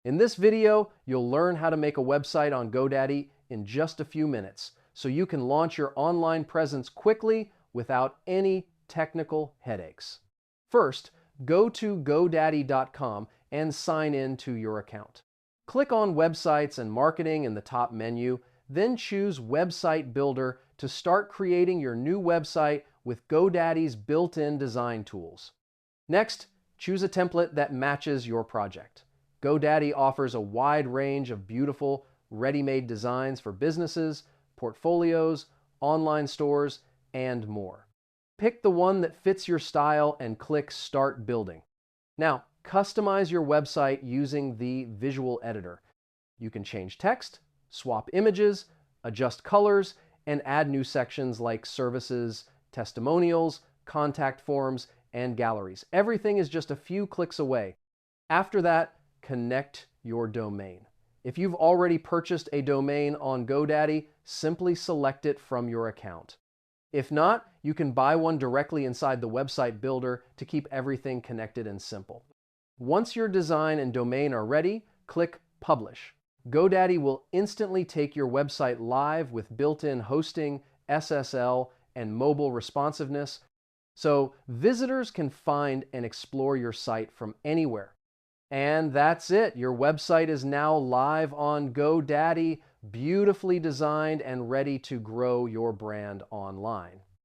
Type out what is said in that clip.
In this video, you'll learn how to make a website on GoDaddy in just a few minutes, so you can launch your online presence quickly without any technical headaches. First, go to godaddy.com and sign in to your account. Click on Websites and Marketing in the top menu, then choose Website Builder to start creating your new website with GoDaddy's built-in design tools. Next, choose a template that matches your project. GoDaddy offers a wide range of beautiful, ready-made designs for businesses, portfolios, online stores, and more. Pick the one that fits your style and click Start Building. Now, customize your website using the visual editor. You can change text, swap images, adjust colors, and add new sections like services, testimonials, contact forms, and galleries. Everything is just a few clicks away. After that, connect your domain. If you've already purchased a domain on GoDaddy, simply select it from your account. If not, you can buy one directly inside the website builder to keep everything connected and simple. Once your design and domain are ready, click Publish. GoDaddy will instantly take your website live with built-in hosting, SSL, and mobile responsiveness, so visitors can find and explore your site from anywhere. And that's it. Your website is now live on GoDaddy, beautifully designed and ready to grow your brand online.